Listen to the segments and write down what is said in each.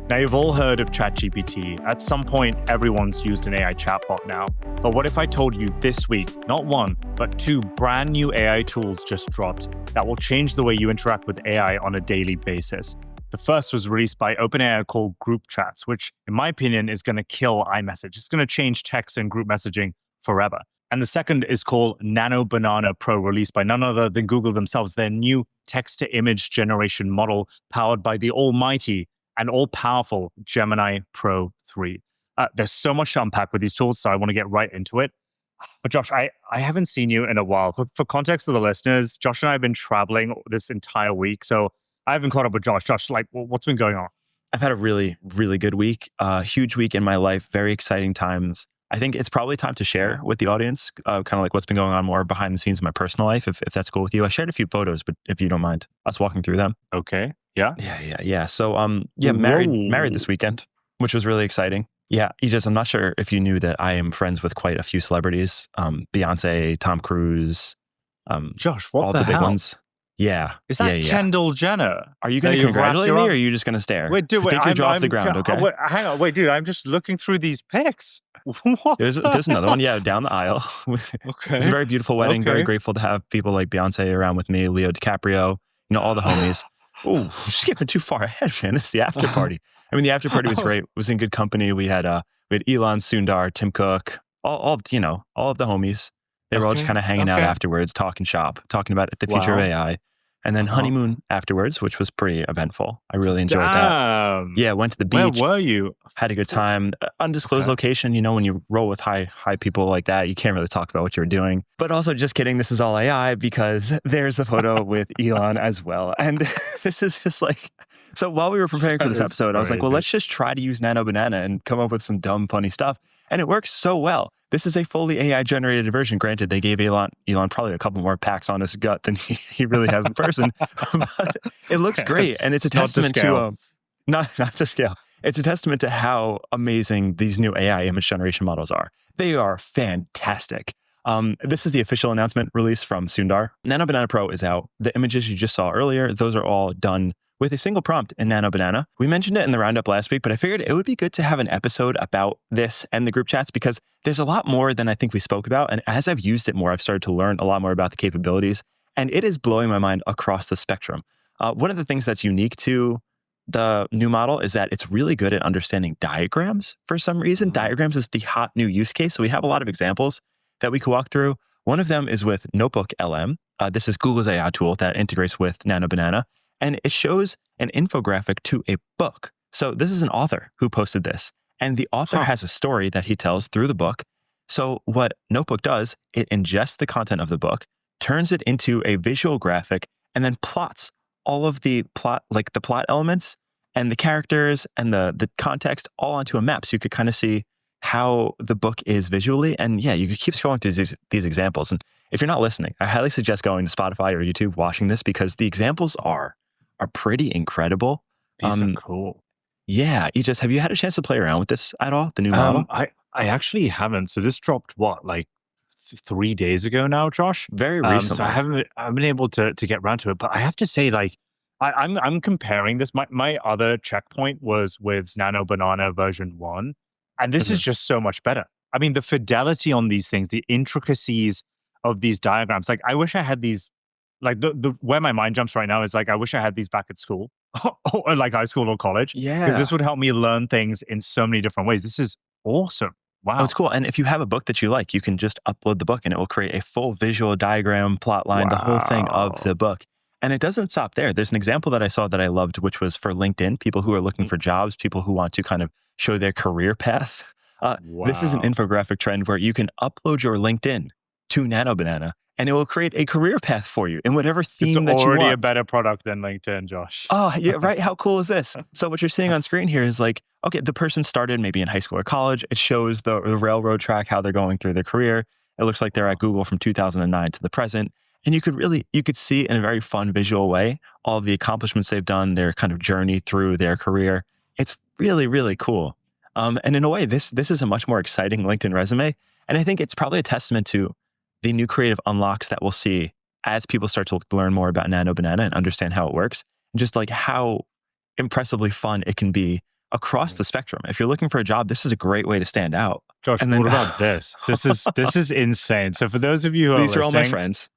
Now, you've all heard of ChatGPT. At some point, everyone's used an AI chatbot now. But what if I told you this week, not one, but two brand new AI tools just dropped that will change the way you interact with AI on a daily basis? The first was released by OpenAI called Group Chats, which, in my opinion, is going to kill iMessage. It's going to change text and group messaging forever. And the second is called Nano Banana Pro, released by none other than Google themselves, their new text-to-image generation model powered by the almighty and all-powerful Gemini Pro 3. There's so much to unpack with these tools, so I want to get right into it. But Josh, I haven't seen you in a while. For context of the listeners, Josh and I have been traveling this entire week, so I haven't caught up with Josh. Josh, what's been going on? I've had a really, really good week, huge week in my life, very exciting times. I think it's probably time to share with the audience kind of like what's been going on more behind the scenes in my personal life, if that's cool with you. I shared a few photos, but if you don't mind us walking through them. Okay. Yeah. Yeah. So, married this weekend, which was really exciting. Yeah, I'm not sure if you knew that I am friends with quite a few celebrities, Beyonce, Tom Cruise, Josh, what all the the big hell? ones. Yeah. Is that Kendall Jenner? Are you going to congratulate me or are you just going to stare? Wait, dude, Take your jaw off the ground, okay? Hang on. Wait, dude, I'm just looking through these pics. What? There's another one, down the aisle. Okay. It's a very beautiful wedding. Okay. Very grateful to have people like Beyonce around with me, Leo DiCaprio, all the homies. Oh, you're skipping too far ahead, man. This is the after party. I mean, the after party was great. It was in good company. We had Elon, Sundar, Tim Cook, all of the homies. They were all just kind of hanging out afterwards, talking shop, talking about the future of AI. And then honeymoon afterwards, which was pretty eventful. I really enjoyed that. Yeah, went to the beach. Where were you? Had a good time. Undisclosed location. When you roll with high people like that, you can't really talk about what you were doing. But also, just kidding. This is all AI because there's the photo with Elon as well. And this is just like, so while we were preparing for this episode, I was like, well, let's just try to use Nano Banana and come up with some dumb, funny stuff. And it works so well. This is a fully AI generated version. Granted, they gave Elon probably a couple more packs on his gut than he really has in person. But it looks great. And it's a testament to not to scale. It's a testament to how amazing these new AI image generation models are. They are fantastic. This is the official announcement release from Sundar. Nano Banana Pro is out. The images you just saw earlier, those are all done with a single prompt in Nano Banana. We mentioned it in the roundup last week, but I figured it would be good to have an episode about this and the group chats because there's a lot more than I think we spoke about. And as I've used it more, I've started to learn a lot more about the capabilities. And it is blowing my mind across the spectrum. One of the things that's unique to the new model is that it's really good at understanding diagrams for some reason. Diagrams is the hot new use case. So we have a lot of examples that we could walk through. One of them is with Notebook LM. This is Google's AI tool that integrates with Nano Banana. And it shows an infographic to a book. So this is an author who posted this. And the author has a story that he tells through the book. So what Notebook does, it ingests the content of the book, turns it into a visual graphic, and then plots all of the plot, like the plot elements and the characters and the context all onto a map. So you could kind of see how the book is visually. And yeah, you could keep scrolling through these examples. And if you're not listening, I highly suggest going to Spotify or YouTube, watching this because the examples are pretty incredible. These are cool. Yeah. Ijaz, have you had a chance to play around with this at all? The new model? I actually haven't. So this dropped 3 days ago now, Josh? Very recently. So I haven't been able to get around to it. But I have to say, I'm comparing this. My other checkpoint was with Nano Banana version 1. And this is just so much better. I mean, the fidelity on these things, the intricacies of these diagrams. I wish I had these. The where my mind jumps right now is I wish I had these back at school or like high school or college. Yeah. Because this would help me learn things in so many different ways. This is awesome. Wow. Oh, it's cool. And if you have a book that you like, you can just upload the book and it will create a full visual diagram, plot line, the whole thing of the book. And it doesn't stop there. There's an example that I saw that I loved, which was for LinkedIn, people who are looking for jobs, people who want to kind of show their career path. This is an infographic trend where you can upload your LinkedIn to Nano Banana and it will create a career path for you in whatever theme that you want. It's already a better product than LinkedIn, Josh. Oh, yeah, right. How cool is this? So what you're seeing on screen here is okay, the person started maybe in high school or college. It shows the railroad track, how they're going through their career. It looks like they're at Google from 2009 to the present. And you could see in a very fun visual way, all of the accomplishments they've done, their kind of journey through their career. It's really, really cool. And in a way, this is a much more exciting LinkedIn resume. And I think it's probably a testament to the new creative unlocks that we'll see as people start to learn more about Nano Banana and understand how it works, and just how impressively fun it can be across the spectrum. If you're looking for a job, this is a great way to stand out. Josh, And then what about this? This is insane. So for those of you who are these are all my listening, friends.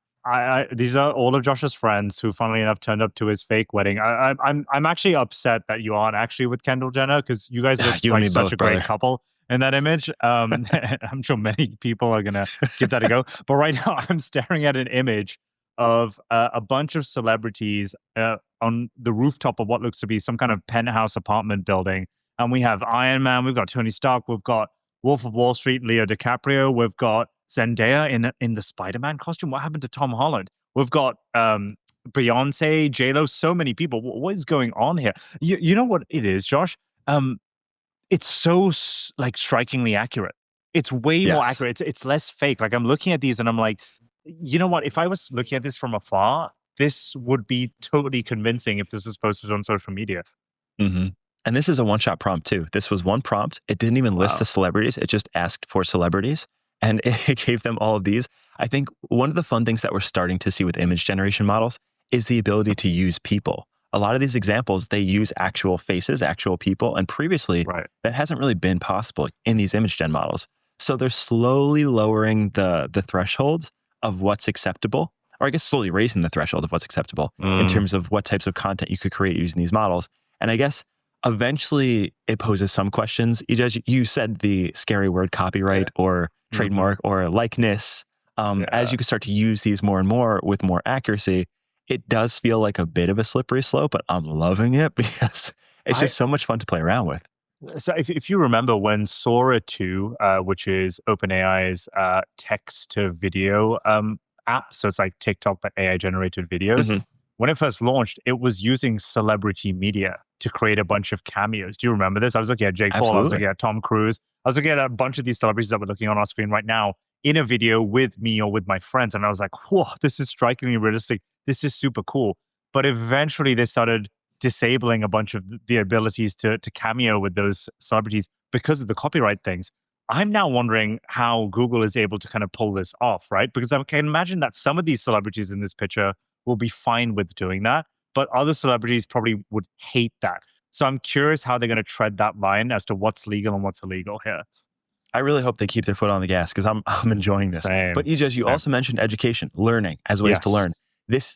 these are all of Josh's friends who, funnily enough, turned up to his fake wedding. I'm actually upset that you aren't actually with Kendall Jenner, because you guys look You and like me such both, a great brother. couple in that image. I'm sure many people are gonna give that a go. But right now, I'm staring at an image of a bunch of celebrities on the rooftop of what looks to be some kind of penthouse apartment building, and we have Iron Man, we've got Tony Stark, we've got Wolf of Wall Street, Leo DiCaprio, we've got Zendaya in the Spider-Man costume. What happened to Tom Holland? We've got Beyonce, J-Lo, so many people. What is going on here? You know what it is, Josh? It's so like strikingly accurate. It's way more Yes. accurate. It's less fake. Like, I'm looking at these and I'm like, you know what? If I was looking at this from afar, this would be totally convincing if this was posted on social media. Mm-hmm. And this is a one-shot prompt too. This was one prompt. It didn't even list the celebrities. It just asked for celebrities, and it gave them all of these. I think one of the fun things that we're starting to see with image generation models is the ability to use people. A lot of these examples, they use actual faces, actual people, and previously that hasn't really been possible in these image gen models. So they're slowly lowering the threshold of what's acceptable, or I guess slowly raising the threshold of what's acceptable in terms of what types of content you could create using these models. And I guess eventually it poses some questions. You said the scary word copyright or trademark or likeness. As you can start to use these more and more with more accuracy, it does feel like a bit of a slippery slope, but I'm loving it because it's just so much fun to play around with. So if you remember when Sora 2, which is OpenAI's text to video app, so it's like TikTok but AI generated videos, when it first launched, it was using celebrity media to create a bunch of cameos. Do you remember this? I was looking at Jake Paul, I was looking at Tom Cruise, I was looking at a bunch of these celebrities that we're looking on our screen right now in a video with me or with my friends. And I was like, whoa, this is strikingly realistic. This is super cool. But eventually they started disabling a bunch of the abilities to cameo with those celebrities because of the copyright things. I'm now wondering how Google is able to kind of pull this off, right? Because I can imagine that some of these celebrities in this picture will be fine with doing that, but other celebrities probably would hate that. So I'm curious how they're going to tread that line as to what's legal and what's illegal here. I really hope they keep their foot on the gas because I'm enjoying this. But Ijaz, you also mentioned education, learning as ways to learn.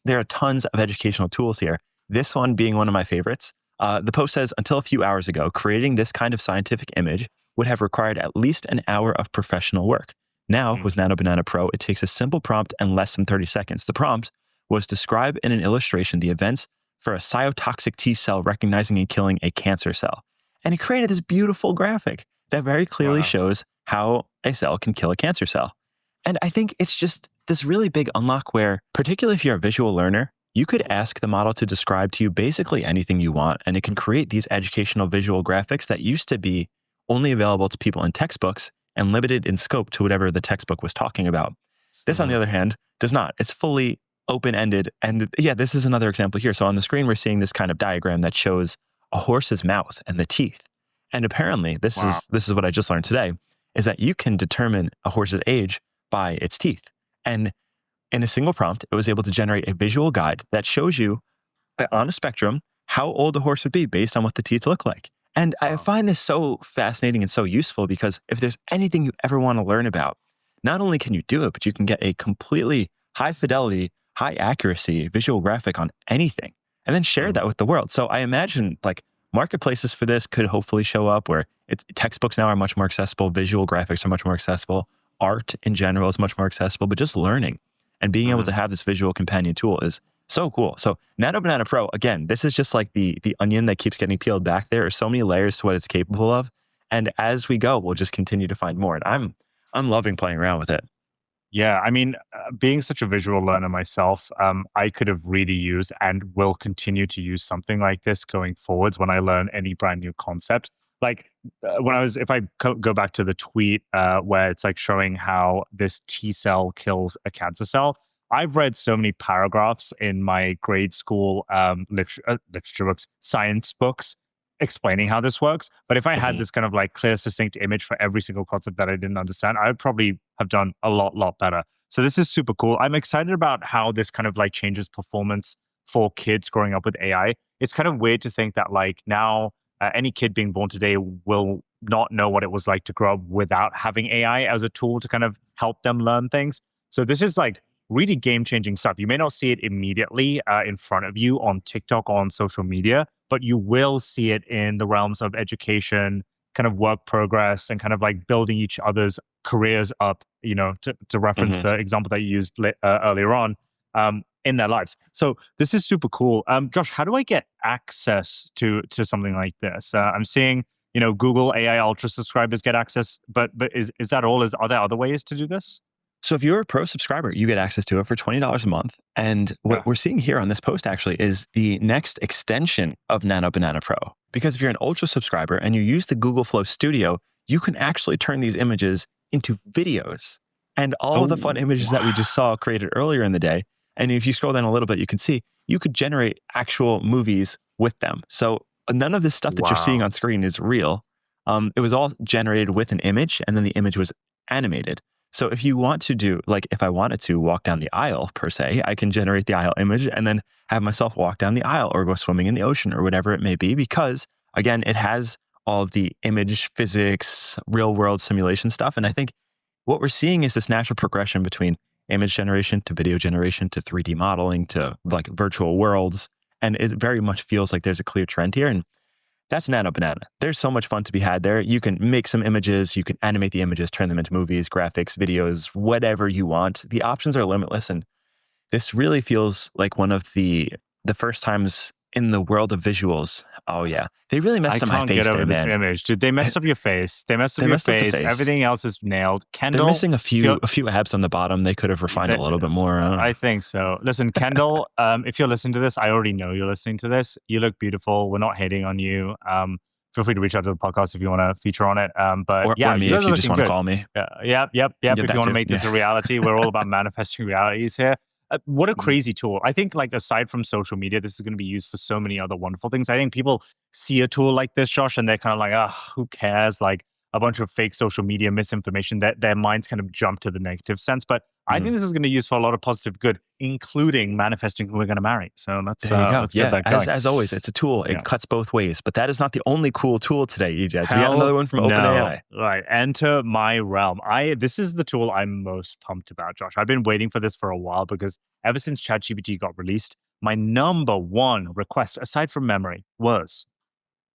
There are tons of educational tools here. This one being one of my favorites. The post says, until a few hours ago, creating this kind of scientific image would have required at least an hour of professional work. Now, with Nano Banana Pro, it takes a simple prompt and less than 30 seconds. The prompt was describe in an illustration the events for a cytotoxic T cell recognizing and killing a cancer cell. And it created this beautiful graphic that very clearly shows how a cell can kill a cancer cell. And I think it's just this really big unlock where, particularly if you're a visual learner, you could ask the model to describe to you basically anything you want, and it can create these educational visual graphics that used to be only available to people in textbooks and limited in scope to whatever the textbook was talking about. This, on the other hand, does not. It's fully open-ended. And yeah, this is another example here. So on the screen, we're seeing this kind of diagram that shows a horse's mouth and the teeth. And apparently, this is what I just learned today, is that you can determine a horse's age by its teeth. And in a single prompt, it was able to generate a visual guide that shows you on a spectrum how old a horse would be based on what the teeth look like. And I find this so fascinating and so useful because if there's anything you ever want to learn about, not only can you do it, but you can get a completely high fidelity, high accuracy visual graphic on anything and then share that with the world. So I imagine like marketplaces for this could hopefully show up where textbooks now are much more accessible, visual graphics are much more accessible, art in general is much more accessible, but just learning and being able to have this visual companion tool is so cool. So Nano Banana Pro, again, this is just like the onion that keeps getting peeled back. There are so many layers to what it's capable of. And as we go, we'll just continue to find more. And I'm loving playing around with it. Yeah, I mean, being such a visual learner myself, I could have really used and will continue to use something like this going forwards when I learn any brand new concept. Like if I go back to the tweet where it's like showing how this T cell kills a cancer cell, I've read so many paragraphs in my grade school literature books, science books, explaining how this works. But if I had this kind of like clear, succinct image for every single concept that I didn't understand, I would probably have done a lot better. So this is super cool. I'm excited about how this kind of like changes performance for kids growing up with AI. It's kind of weird to think that like now Any kid being born today will not know what it was like to grow up without having AI as a tool to kind of help them learn things. So this is like really game changing stuff. You may not see it immediately in front of you on TikTok or on social media, but you will see it in the realms of education, kind of work progress, and kind of like building each other's careers up, to reference Mhm. the example that you used earlier on, in their lives. So this is super cool. Josh, how do I get access to something like this? I'm seeing, Google AI Ultra subscribers get access, but is that all? Are there other ways to do this? So if you're a pro subscriber, you get access to it for $20 a month. And what Yeah. we're seeing here on this post actually is the next extension of Nano Banana Pro. Because if you're an Ultra subscriber and you use the Google Flow Studio, you can actually turn these images into videos. And all of the fun Oh, images that we just saw created earlier in the day. And if you scroll down a little bit, you can see you could generate actual movies with them. So none of this stuff that you're seeing wow. on screen is real. It was all generated with an image, and then the image was animated. So if you want to do, like if I wanted to walk down the aisle per se, I can generate the aisle image and then have myself walk down the aisle or go swimming in the ocean or whatever it may be, because again, it has all of the image physics, real world simulation stuff. And I think what we're seeing is this natural progression between image generation to video generation to 3D modeling to like virtual worlds. And it very much feels like there's a clear trend here. And that's Nano Banana. There's so much fun to be had there. You can make some images, you can animate the images, turn them into movies, graphics, videos, whatever you want. The options are limitless. And this really feels like one of the first times in the world of visuals. Oh yeah. They really I messed up my can't get face over there, this man. image, dude. They messed up your face. They messed up They your messed up the face. face. Everything else is nailed. They're Kendall, missing a feel, few abs on the bottom. They could have refined it a little bit more. I don't I know. think so. Listen, Kendall, if you're listening to this, I already know you're listening to this. You look beautiful. We're not hating on you. Feel free to reach out to the podcast if you want to feature on it. But Or yeah, you me guys if are you just looking want to good. call me. Yep. Get If you that want to too. make this Yeah. a reality, we're all about manifesting realities here. What a Mhm. crazy tool. I think, like, aside from social media, this is going to be used for so many other wonderful things. I think people see a tool like this, Josh, and they're kind of like, oh, who cares? Like a bunch of fake social media misinformation, that their minds kind of jump to the negative sense. But I Mhm. think this is going to be used for a lot of positive good, including manifesting who we're going to marry. So There you go. let's get Yeah. that going. As always, it's a tool. Yeah. It cuts both ways. But that is not the only cool tool today, EJS. We got Hell another one from no. OpenAI. Right. Enter my realm. This is the tool I'm most pumped about, Josh. I've been waiting for this for a while because ever since ChatGPT got released, my number one request, aside from memory, was,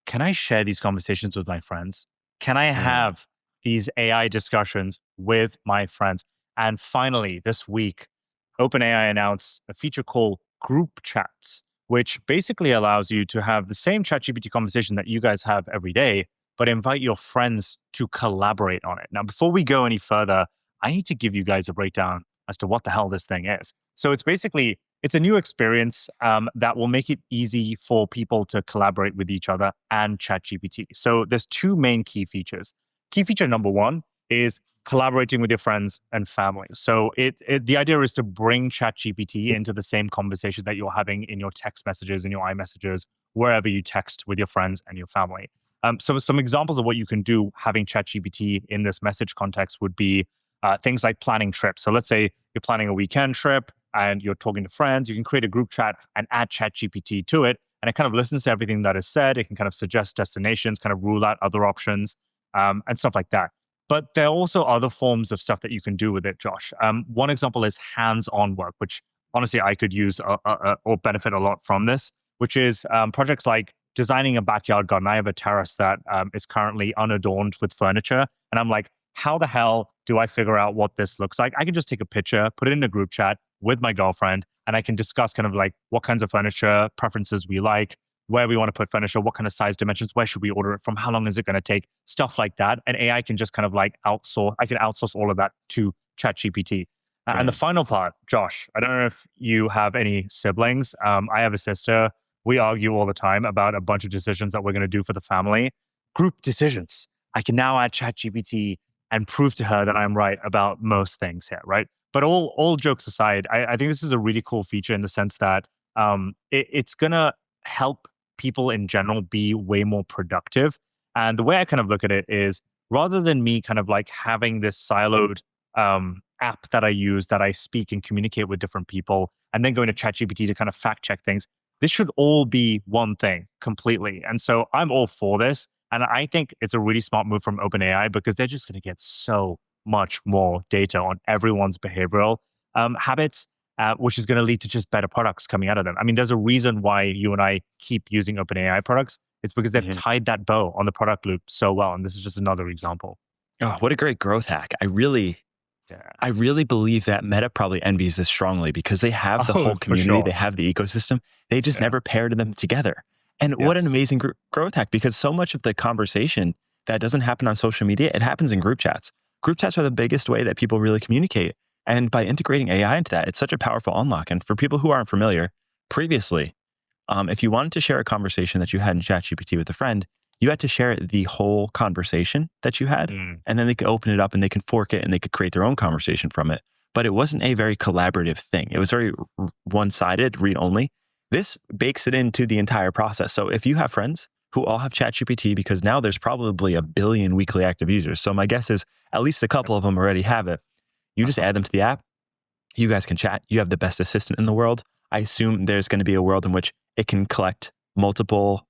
can I share these conversations with my friends? Can I Mm. have these AI discussions with my friends? And finally, this week, OpenAI announced a feature called group chats, which basically allows you to have the same ChatGPT conversation that you guys have every day, but invite your friends to collaborate on it. Now, before we go any further, I need to give you guys a breakdown as to what the hell this thing is. So it's a new experience that will make it easy for people to collaborate with each other and ChatGPT. So there's two main key features. Key feature number one is collaborating with your friends and family. So the idea is to bring ChatGPT into the same conversation that you're having in your text messages, in your iMessages, wherever you text with your friends and your family. So some examples of what you can do having ChatGPT in this message context would be things like planning trips. So let's say you're planning a weekend trip and you're talking to friends, you can create a group chat and add ChatGPT to it. And it kind of listens to everything that is said. It can kind of suggest destinations, kind of rule out other options, and stuff like that. But there are also other forms of stuff that you can do with it, Josh. One example is hands-on work, which honestly I could use or benefit a lot from this, which is projects like designing a backyard garden. I have a terrace that is currently unadorned with furniture. And I'm like, how the hell do I figure out what this looks like? I can just take a picture, put it in a group chat with my girlfriend, and I can discuss kind of like what kinds of furniture preferences we like, where we want to put furniture, what kind of size dimensions, where should we order it from, how long is it going to take, stuff like that. And AI can just kind of like I can outsource all of that to ChatGPT. And the Mm. final part, Josh, I don't know if you have any siblings. I have a sister. We argue all the time about a bunch of decisions that we're going to do for the family. Group decisions. I can now add ChatGPT and prove to her that I'm right about most things here, right? But all jokes aside, I think this is a really cool feature in the sense that it's gonna help people in general be way more productive. And the way I kind of look at it is, rather than me kind of like having this siloed app that I use, that I speak and communicate with different people, and then going to ChatGPT to kind of fact check things, This should all be one thing completely. And so I'm all for this. And I think it's a really smart move from OpenAI because they're just going to get so much more data on everyone's behavioral habits, which is going to lead to just better products coming out of them. I mean, there's a reason why you and I keep using OpenAI products. It's because they've tied that bow on the product loop so well. And this is just another example. Oh, what a great growth hack. I really believe that Meta probably envies this strongly because they have the whole community, sure. They have the ecosystem. They just never paired them together. And what an amazing growth hack, because so much of the conversation that doesn't happen on social media, it happens in group chats. Group chats are the biggest way that people really communicate. And by integrating AI into that, it's such a powerful unlock. And for people who aren't familiar, previously, if you wanted to share a conversation that you had in ChatGPT with a friend, you had to share the whole conversation that you had, and then they could open it up and they can fork it and they could create their own conversation from it. But it wasn't a very collaborative thing. It was very one-sided, read-only. This bakes it into the entire process. So if you have friends who all have ChatGPT, because now there's probably 1 billion weekly active users. So my guess is at least a couple of them already have it. You just add them to the app. You guys can chat. You have the best assistant in the world. I assume there's going to be a world in which it can collect multiple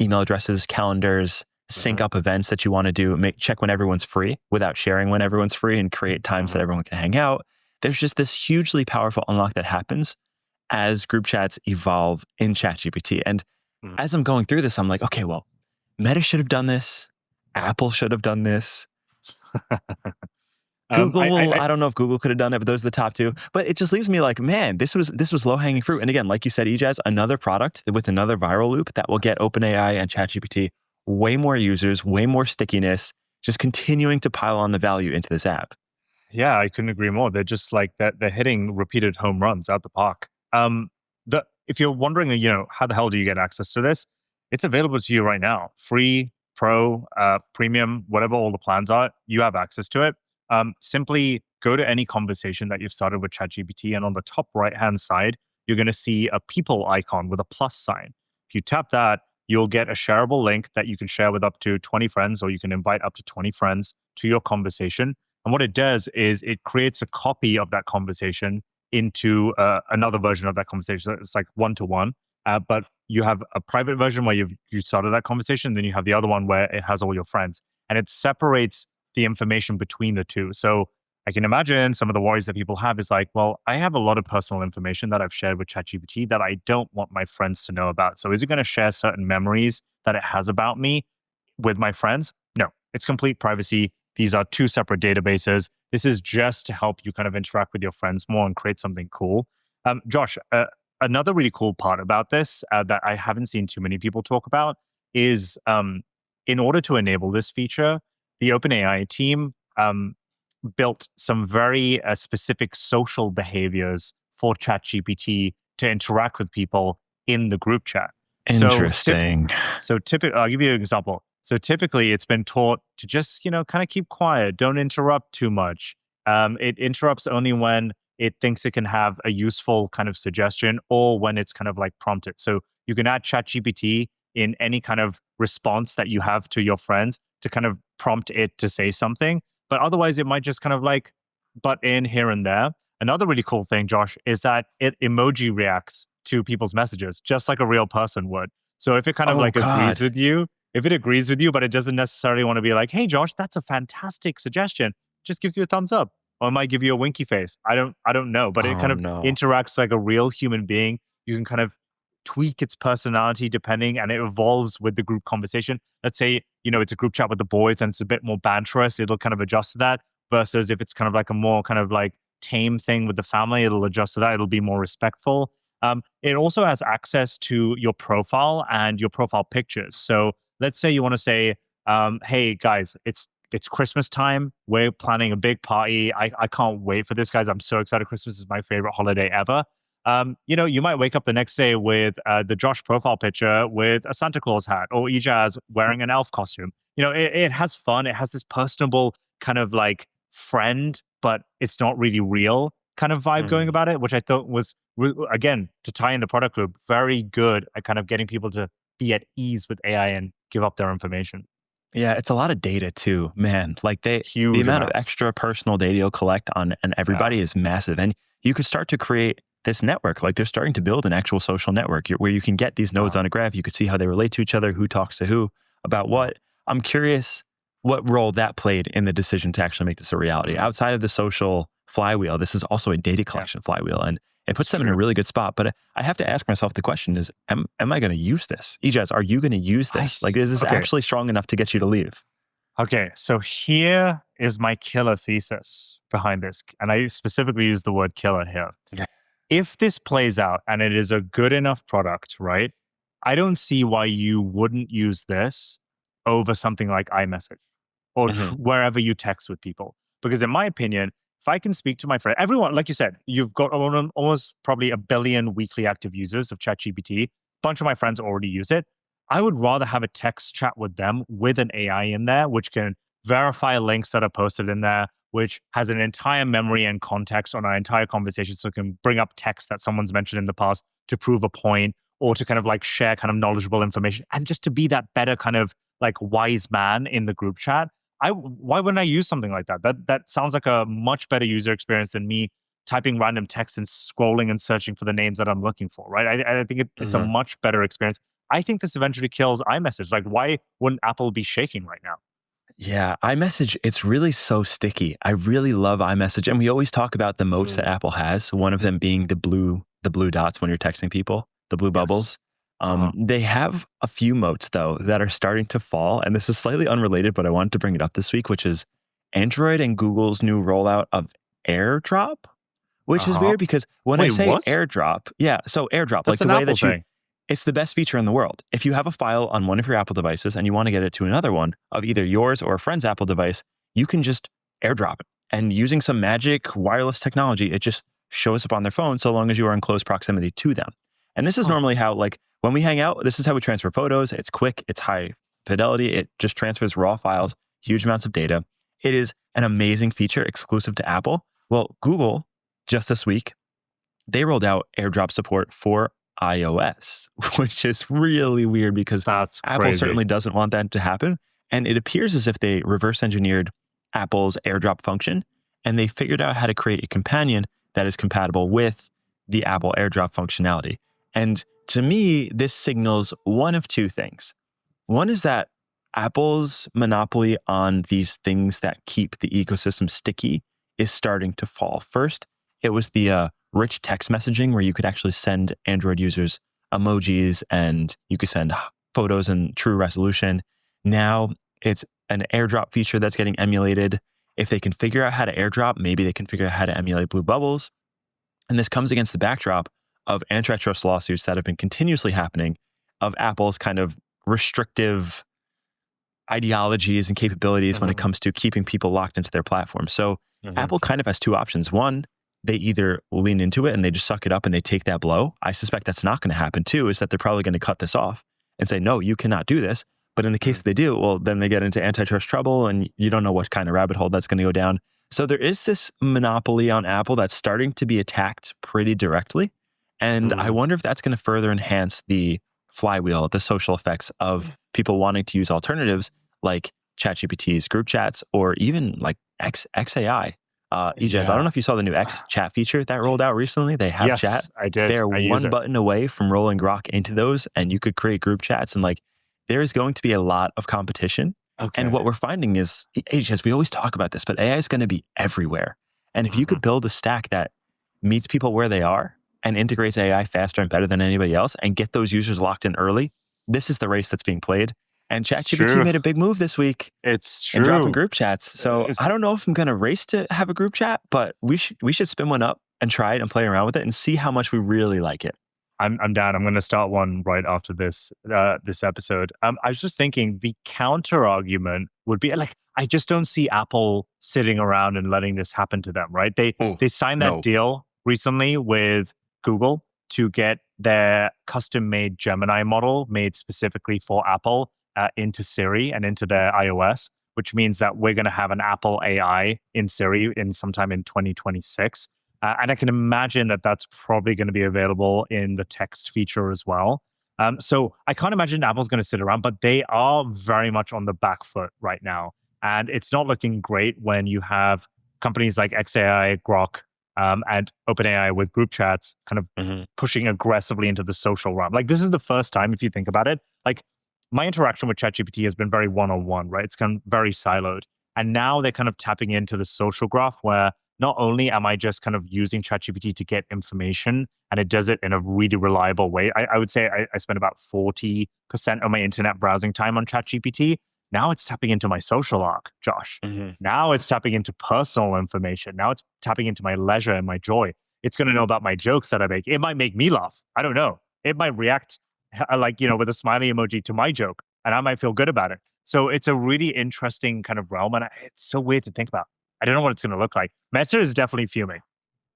email addresses, calendars, sync up events that you want to do, check when everyone's free without sharing when everyone's free, and create times that everyone can hang out. There's just this hugely powerful unlock that happens as group chats evolve in ChatGPT. And as I'm going through this, I'm like, okay, well, Meta should have done this. Apple should have done this. Google, I don't know if Google could have done it, but those are the top two. But it just leaves me like, man, this was low-hanging fruit. And again, like you said, Ijaz, another product with another viral loop that will get OpenAI and ChatGPT way more users, way more stickiness, just continuing to pile on the value into this app. Yeah, I couldn't agree more. They're just like that. They're hitting repeated home runs out the park. If you're wondering, how the hell do you get access to this? It's available to you right now. Free, pro, premium, whatever all the plans are, you have access to it. Simply go to any conversation that you've started with ChatGPT, and on the top right-hand side, you're going to see a people icon with a plus sign. If you tap that, you'll get a shareable link that you can share with up to 20 friends, or you can invite up to 20 friends to your conversation. And what it does is it creates a copy of that conversation into another version of that conversation. So it's like one-to-one, but you have a private version where you started that conversation, then you have the other one where it has all your friends. And it separates the information between the two. So I can imagine some of the worries that people have is like, well, I have a lot of personal information that I've shared with ChatGPT that I don't want my friends to know about. So is it going to share certain memories that it has about me with my friends? No, it's complete privacy. These are two separate databases. This is just to help you kind of interact with your friends more and create something cool. Josh, another really cool part about this that I haven't seen too many people talk about is in order to enable this feature, the OpenAI team built some very specific social behaviors for ChatGPT to interact with people in the group chat. Interesting. So typically, I'll give you an example. So typically, it's been taught to just, kind of keep quiet, don't interrupt too much. It interrupts only when it thinks it can have a useful kind of suggestion or when it's kind of like prompted. So you can add ChatGPT in any kind of response that you have to your friends to kind of prompt it to say something. But otherwise, it might just kind of like butt in here and there. Another really cool thing, Josh, is that it emoji reacts to people's messages just like a real person would. So if it kind of agrees with you, but it doesn't necessarily want to be like, hey, Josh, that's a fantastic suggestion, just gives you a thumbs up. Or it might give you a winky face. I don't know, but it kind of interacts like a real human being. You can kind of tweak its personality depending, and it evolves with the group conversation. Let's say, it's a group chat with the boys and it's a bit more banterous, it'll kind of adjust to that. Versus if it's kind of like a more kind of like tame thing with the family, it'll adjust to that. It'll be more respectful. It also has access to your profile and your profile pictures. So let's say you want to say, hey guys, it's Christmas time. We're planning a big party. I can't wait for this, guys. I'm so excited. Christmas is my favorite holiday ever. You might wake up the next day with the Josh profile picture with a Santa Claus hat, or Ijaz wearing an elf costume. It has fun. It has this personable kind of like friend, but it's not really real kind of vibe going about it, which I thought was, again, to tie in the product loop, very good at kind of getting people to be at ease with AI and give up their information. Yeah, it's a lot of data too, man. Like the amount of extra personal data you'll collect on and everybody is massive. And you could start to create this network. Like they're starting to build an actual social network where you can get these nodes on a graph. You could see how they relate to each other, who talks to who, about what. I'm curious what role that played in the decision to actually make this a reality. Outside of the social flywheel, this is also a data collection flywheel, and it puts them in a really good spot. But I have to ask myself the question is, am I going to use this? Ijaz, are you going to use this? Like, is this actually strong enough to get you to leave? Okay, so here is my killer thesis behind this. And I specifically use the word killer here. If this plays out and it is a good enough product, right? I don't see why you wouldn't use this over something like iMessage or wherever you text with people. Because in my opinion, if I can speak to my friend, everyone, like you said, you've got almost probably 1 billion weekly active users of ChatGPT. A bunch of my friends already use it. I would rather have a text chat with them with an AI in there, which can verify links that are posted in there, which has an entire memory and context on our entire conversation. So it can bring up text that someone's mentioned in the past to prove a point or to kind of like share kind of knowledgeable information and just to be that better kind of like wise man in the group chat. Why wouldn't I use something like that? That sounds like a much better user experience than me typing random text and scrolling and searching for the names that I'm looking for, right? I think it's a much better experience. I think this eventually kills iMessage. Like, why wouldn't Apple be shaking right now? Yeah, iMessage, it's really so sticky. I really love iMessage. And we always talk about the moats that Apple has, one of them being the blue dots when you're texting people, the blue bubbles. They have a few moats, though, that are starting to fall. And this is slightly unrelated, but I wanted to bring it up this week, which is Android and Google's new rollout of AirDrop, which is weird because when I say AirDrop, so AirDrop, that's like the way Apple that you... It's the best feature in the world. If you have a file on one of your Apple devices and you want to get it to another one of either yours or a friend's Apple device, you can just AirDrop it. And using some magic wireless technology, it just shows up on their phone so long as you are in close proximity to them. And this is normally how, like, when we hang out, this is how we transfer photos. It's quick, it's high fidelity. It just transfers raw files, huge amounts of data. It is an amazing feature exclusive to Apple. Well, Google, just this week, they rolled out AirDrop support for iOS, which is really weird because Apple certainly doesn't want that to happen. And it appears as if they reverse engineered Apple's AirDrop function and they figured out how to create a companion that is compatible with the Apple AirDrop functionality. And to me, this signals one of two things. One is that Apple's monopoly on these things that keep the ecosystem sticky is starting to fall. First, it was the rich text messaging where you could actually send Android users emojis and you could send photos in true resolution. Now it's an AirDrop feature that's getting emulated. If they can figure out how to AirDrop, maybe they can figure out how to emulate blue bubbles. And this comes against the backdrop of antitrust lawsuits that have been continuously happening of Apple's kind of restrictive ideologies and capabilities when it comes to keeping people locked into their platform. So Apple kind of has two options. One, they either lean into it and they just suck it up and they take that blow. I suspect that's not going to happen too, is that they're probably going to cut this off and say, no, you cannot do this. But in the case they do, well, then they get into antitrust trouble and you don't know what kind of rabbit hole that's going to go down. So there is this monopoly on Apple that's starting to be attacked pretty directly. And I wonder if that's going to further enhance the flywheel, the social effects of people wanting to use alternatives like ChatGPT's group chats or even like XAI. Ijaz, I don't know if you saw the new X chat feature that rolled out recently. They have chat. I did. They're one button away from rolling Grok into those, and you could create group chats. And like, there is going to be a lot of competition. And what we're finding is, Ijaz, we always talk about this, but AI is going to be everywhere. And if you could build a stack that meets people where they are and integrates AI faster and better than anybody else, and get those users locked in early, this is the race that's being played. And ChatGPT made a big move this week. It's true. And dropping group chats. So I don't know if I'm going to race to have a group chat, but we should spin one up and try it and play around with it and see how much we really like it. I'm down. I'm going to start one right after this episode. I was just thinking the counter argument would be like, I just don't see Apple sitting around and letting this happen to them, right? They signed that deal recently with Google to get their custom-made Gemini model made specifically for Apple into Siri and into their iOS, which means that we're going to have an Apple AI in Siri in sometime in 2026. And I can imagine that that's probably going to be available in the text feature as well. So I can't imagine Apple's going to sit around, but they are very much on the back foot right now. And it's not looking great when you have companies like XAI, Grok, and OpenAI with group chats kind of pushing aggressively into the social realm. Like this is the first time, if you think about it, like my interaction with ChatGPT has been very one-on-one, right? It's kind of very siloed. And now they're kind of tapping into the social graph where not only am I just kind of using ChatGPT to get information and it does it in a really reliable way. I would say I spend about 40% of my internet browsing time on ChatGPT. Now it's tapping into my social arc, Josh. Now it's tapping into personal information. Now it's tapping into my leisure and my joy. It's going to know about my jokes that I make. It might make me laugh. I don't know. It might react with a smiley emoji to my joke and I might feel good about it. So it's a really interesting kind of realm. And it's so weird to think about. I don't know what it's going to look like. Meta is definitely fuming.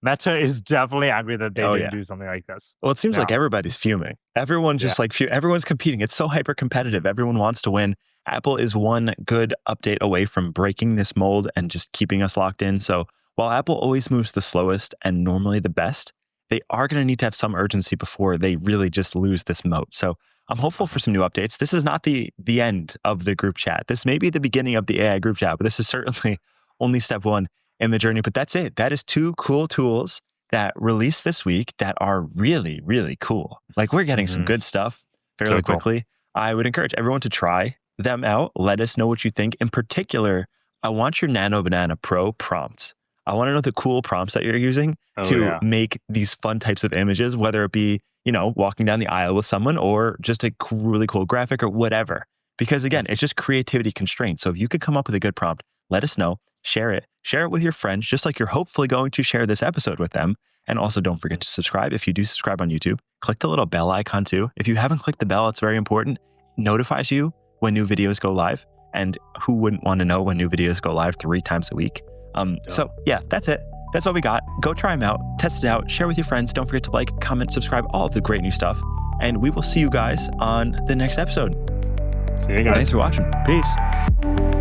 Meta is definitely angry that they didn't do something like this. Well, it seems like everybody's fuming. Everyone just everyone's competing. It's so hyper competitive. Everyone wants to win. Apple is one good update away from breaking this mold and just keeping us locked in. So while Apple always moves the slowest and normally the best, they are going to need to have some urgency before they really just lose this moat. So I'm hopeful for some new updates. This is not the end of the group chat. This may be the beginning of the AI group chat, but this is certainly only step one in the journey. But that's it. That is 2 cool tools that released this week that are really, really cool. Like we're getting some good stuff fairly quickly. I would encourage everyone to try them out. Let us know what you think. In particular, I want your Nano Banana Pro prompts. I want to know the cool prompts that you're using to make these fun types of images, whether it be, walking down the aisle with someone or just a really cool graphic or whatever. Because again, it's just creativity constraints. So if you could come up with a good prompt, let us know, share it with your friends, just like you're hopefully going to share this episode with them. And also don't forget to subscribe. If you do subscribe on YouTube, click the little bell icon too. If you haven't clicked the bell, it's very important. It notifies you when new videos go live. And who wouldn't want to know when new videos go live 3 times a week? So yeah, that's it. That's what we got. Go try them out, test it out, share with your friends. Don't forget to like, comment, subscribe, all of the great new stuff. And we will see you guys on the next episode. See you guys. Thanks for watching. Peace.